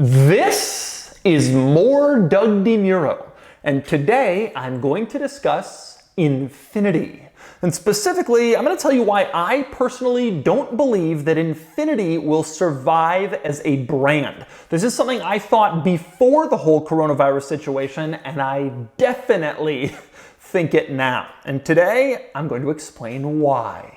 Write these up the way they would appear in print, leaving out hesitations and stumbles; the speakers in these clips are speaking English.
This is more Doug DeMuro, and today I'm going to discuss Infiniti. And specifically, I'm going to tell you why I personally don't believe that Infiniti will survive as a brand. This is something I thought before the whole coronavirus situation, and I definitely think it now. And today, I'm going to explain why.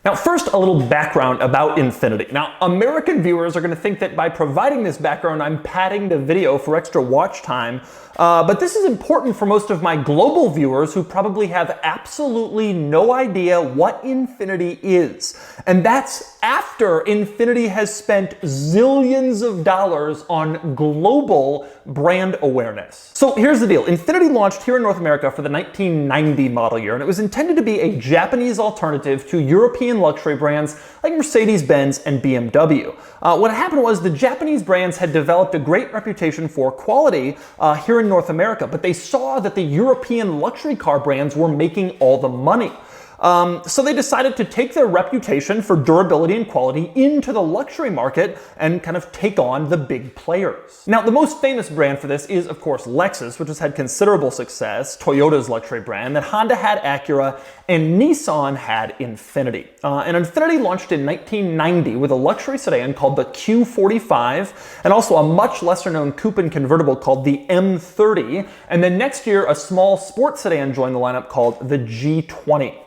Now, first, a little background about Infiniti. Now, American viewers are going to think that by providing this background, I'm padding the video for extra watch time. But this is important for most of my global viewers who probably have absolutely no idea what Infiniti is. And that's after Infiniti has spent zillions of dollars on global brand awareness. So here's the deal. Infiniti launched here in North America for the 1990 model year, and it was intended to be a Japanese alternative to European luxury brands like Mercedes-Benz and BMW. What happened was the Japanese brands had developed a great reputation for quality here in North America, but they saw that the European luxury car brands were making all the money. So they decided to take their reputation for durability and quality into the luxury market and kind of take on the big players. Now, the most famous brand for this is, of course, Lexus, which has had considerable success, Toyota's luxury brand, then Honda had Acura, and Nissan had Infiniti. And Infiniti launched in 1990 with a luxury sedan called the Q45, and also a much lesser known coupe and convertible called the M30, and then next year a small sports sedan joined the lineup called the G20.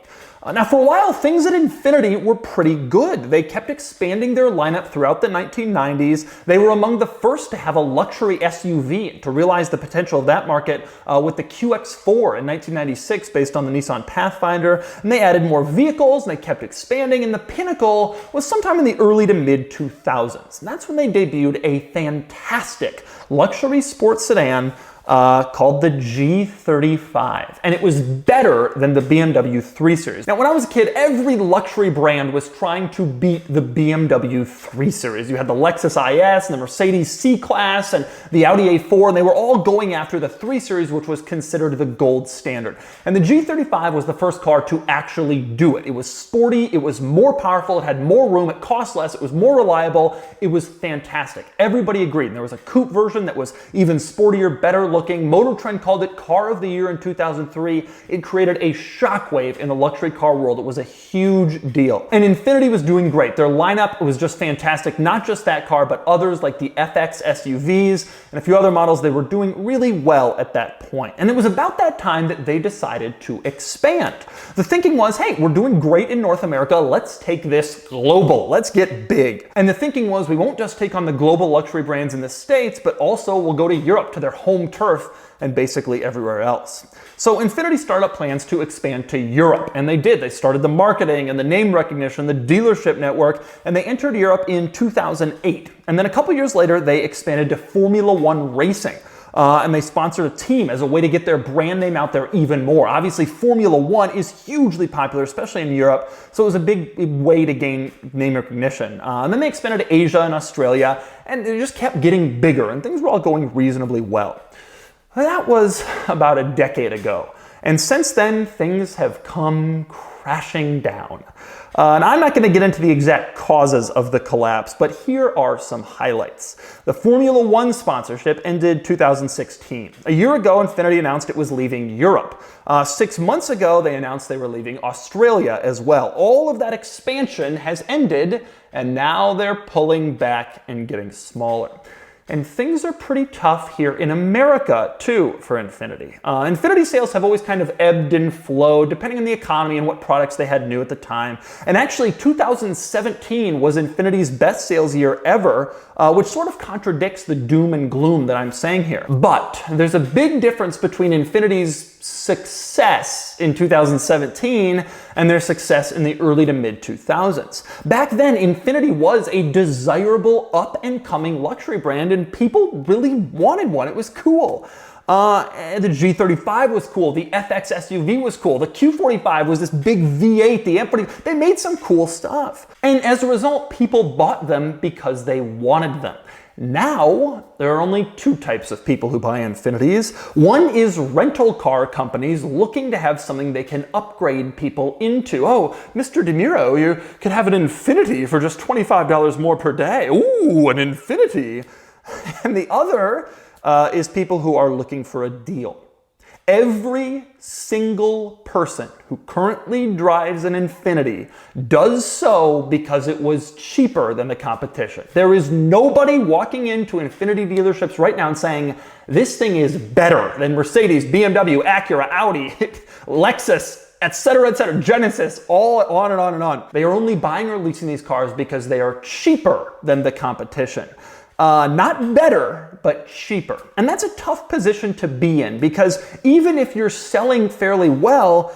Now, for a while, things at Infiniti were pretty good. They kept expanding their lineup throughout the 1990s. They were among the first to have a luxury SUV, to realize the potential of that market with the QX4 in 1996 based on the Nissan Pathfinder. And they added more vehicles, and they kept expanding, and the pinnacle was sometime in the early to mid 2000s. And that's when they debuted a fantastic luxury sports sedan called the G35, and it was better than the BMW 3 Series. Now, when I was a kid, every luxury brand was trying to beat the BMW 3 Series. You had the Lexus IS and the Mercedes C-Class and the Audi A4, and they were all going after the 3 Series, which was considered the gold standard. And the G35 was the first car to actually do it. It was sporty, it was more powerful, it had more room, it cost less, it was more reliable, it was fantastic. Everybody agreed. And there was a coupe version that was even sportier, better looking. Motor Trend called it Car of the Year in 2003. It created a shockwave in the luxury car world. It was a huge deal. And Infiniti was doing great. Their lineup was just fantastic. Not just that car, but others like the FX SUVs and a few other models. They were doing really well at that point. And it was about that time that they decided to expand. The thinking was, hey, we're doing great in North America. Let's take this global. Let's get big. And the thinking was, we won't just take on the global luxury brands in the States, but also we'll go to Europe, to their home turf, and basically everywhere else. So Infiniti started up plans to expand to Europe, and they did. They started the marketing and the name recognition, the dealership network, and they entered Europe in 2008. And then a couple years later, they expanded to Formula One racing. And they sponsored a team as a way to get their brand name out there even more. Obviously, Formula One is hugely popular, especially in Europe, so it was a big way to gain name recognition. And then they expanded to Asia and Australia, and they just kept getting bigger, and things were all going reasonably well. That was about a decade ago. And since then, things have come crashing down. And I'm not going to get into the exact causes of the collapse, but here are some highlights. The Formula One sponsorship ended 2016. A year ago, Infiniti announced it was leaving Europe. 6 months ago, they announced they were leaving Australia as well. All of that expansion has ended, and now they're pulling back and getting smaller. And things are pretty tough here in America, too, for Infiniti. Infiniti sales have always kind of ebbed and flowed, depending on the economy and what products they had new at the time. And actually, 2017 was Infiniti's best sales year ever, which sort of contradicts the doom and gloom that I'm saying here. But there's a big difference between Infiniti's success in 2017 and their success in the early to mid 2000s. Back then, Infiniti was a desirable up-and-coming luxury brand, and people really wanted one. It was cool. The G35 was cool. The FX SUV was cool. The Q45 was this big V8. The M40, they made some cool stuff. And as a result, people bought them because they wanted them. Now, there are only two types of people who buy Infinitis. One is rental car companies looking to have something they can upgrade people into. Oh, Mr. DeNiro, you could have an Infiniti for just $25 more per day. Ooh, an Infiniti. And the other is people who are looking for a deal. Every single person who currently drives an Infiniti does so because it was cheaper than the competition. There is nobody walking into Infiniti dealerships right now and saying, this thing is better than Mercedes, BMW, Acura, Audi, Lexus, etc., Genesis, all on and on and on. They are only buying or leasing these cars because they are cheaper than the competition. Not better, but cheaper. And that's a tough position to be in because even if you're selling fairly well,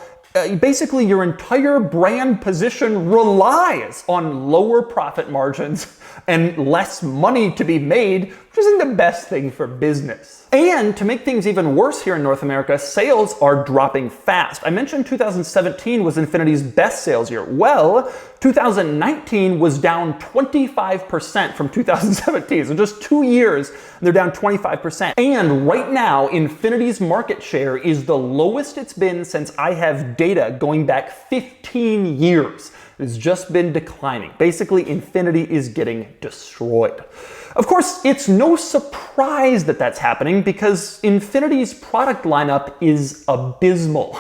basically your entire brand position relies on lower profit margins and less money to be made, which isn't the best thing for business. And to make things even worse here in North America, sales are dropping fast. I mentioned 2017 was Infiniti's best sales year. Well, 2019 was down 25% from 2017. So just 2 years, they're down 25%. And right now, Infiniti's market share is the lowest it's been since I have data going back 15 years. It's just been declining. Basically, Infiniti is getting destroyed. Of course, it's no surprise that that's happening because Infiniti's product lineup is abysmal.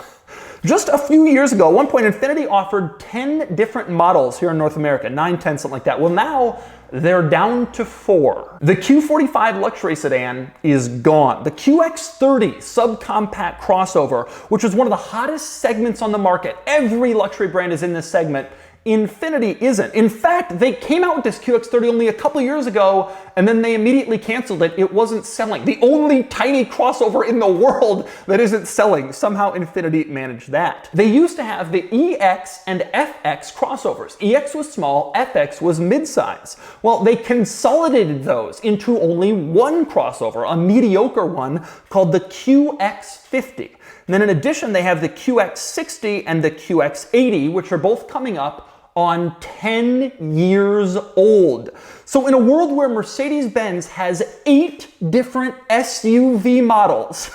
Just a few years ago, at one point, Infiniti offered 10 different models here in North America, 9, 10, something like that. Well, now they're down to 4. The Q45 luxury sedan is gone. The QX30 subcompact crossover, which was one of the hottest segments on the market, every luxury brand is in this segment, Infiniti isn't. In fact, they came out with this QX30 only a couple years ago, and then they immediately canceled it. It wasn't selling. The only tiny crossover in the world that isn't selling. Somehow Infiniti managed that. They used to have the EX and FX crossovers. EX was small, FX was midsize. Well, they consolidated those into only one crossover, a mediocre one called the QX50. And then in addition, they have the QX60 and the QX80, which are both coming up on 10 years old. So in a world where Mercedes-Benz has 8 different SUV models,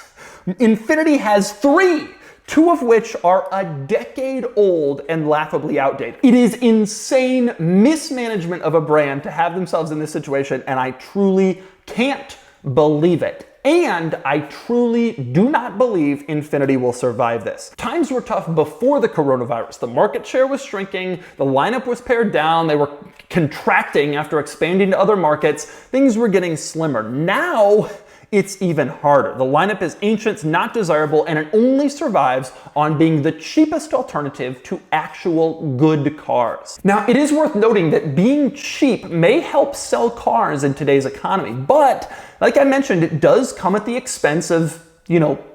Infiniti has 3, 2 of which are a decade old and laughably outdated. It is insane mismanagement of a brand to have themselves in this situation, and I truly can't believe it. And I truly do not believe Infiniti will survive this. Times were tough before the coronavirus. The market share was shrinking, the lineup was pared down, they were contracting after expanding to other markets, things were getting slimmer. Now, it's even harder. The lineup is ancient, not desirable, and it only survives on being the cheapest alternative to actual good cars. Now, it is worth noting that being cheap may help sell cars in today's economy, but like I mentioned, it does come at the expense of,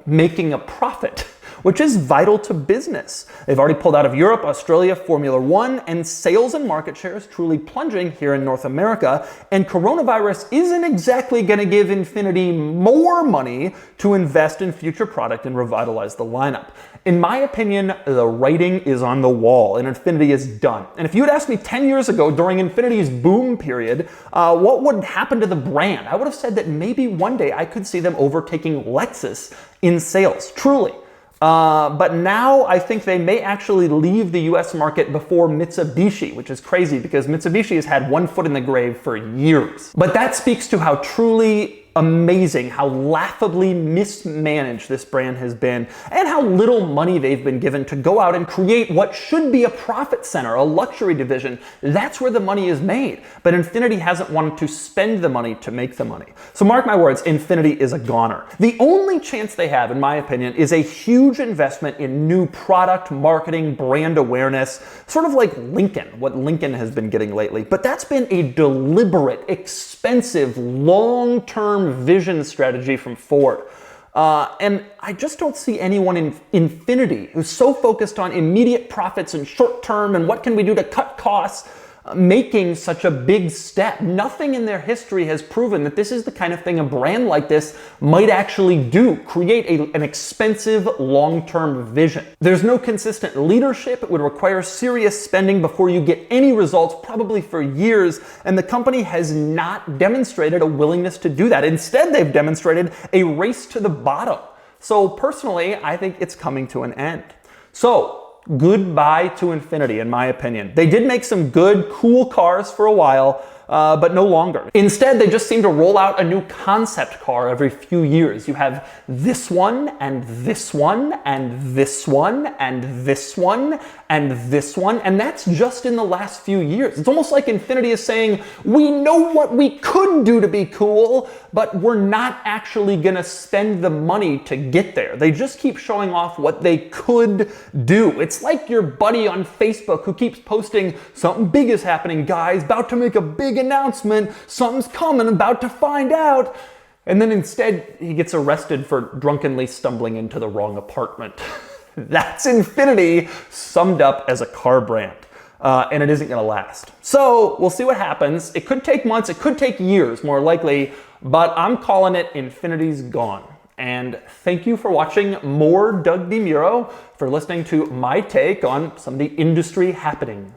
making a profit, which is vital to business. They've already pulled out of Europe, Australia, Formula One, and sales and market share is truly plunging here in North America, and coronavirus isn't exactly going to give Infiniti more money to invest in future product and revitalize the lineup. In my opinion, the writing is on the wall, and Infiniti is done. And if you had asked me 10 years ago during Infiniti's boom period, what would happen to the brand, I would have said that maybe one day I could see them overtaking Lexus in sales, truly. But now I think they may actually leave the US market before Mitsubishi, which is crazy because Mitsubishi has had one foot in the grave for years. But that speaks to how truly amazing, how laughably mismanaged this brand has been, and how little money they've been given to go out and create what should be a profit center, a luxury division. That's where the money is made. But Infiniti hasn't wanted to spend the money to make the money. So mark my words, Infiniti is a goner. The only chance they have, in my opinion, is a huge investment in new product, marketing, brand awareness, sort of like Lincoln, what Lincoln has been getting lately. But that's been a deliberate, expensive, long-term vision strategy from Ford. And I just don't see anyone in Infiniti who's so focused on immediate profits and short term and what can we do to cut costs. making such a big step. Nothing in their history has proven that this is the kind of thing a brand like this might actually do, create an expensive long-term vision. There's no consistent leadership. It would require serious spending before you get any results, probably for years, and the company has not demonstrated a willingness to do that. Instead, they've demonstrated a race to the bottom. So personally, I think it's coming to an end. So, goodbye to Infiniti, in my opinion. They did make some good, cool cars for a while, but no longer. Instead, they just seem to roll out a new concept car every few years. You have this one, and this one, and this one, and this one, and this one, and that's just in the last few years. It's almost like Infiniti is saying, we know what we could do to be cool, but we're not actually gonna spend the money to get there. They just keep showing off what they could do. It's like your buddy on Facebook who keeps posting, something big is happening, guys, about to make a big announcement, something's coming, about to find out. And then instead, he gets arrested for drunkenly stumbling into the wrong apartment. That's Infiniti summed up as a car brand. And it isn't gonna last. So we'll see what happens. It could take months, it could take years, more likely, but I'm calling it Infiniti's gone. And thank you for watching more Doug DeMuro, for listening to my take on some of the industry happenings.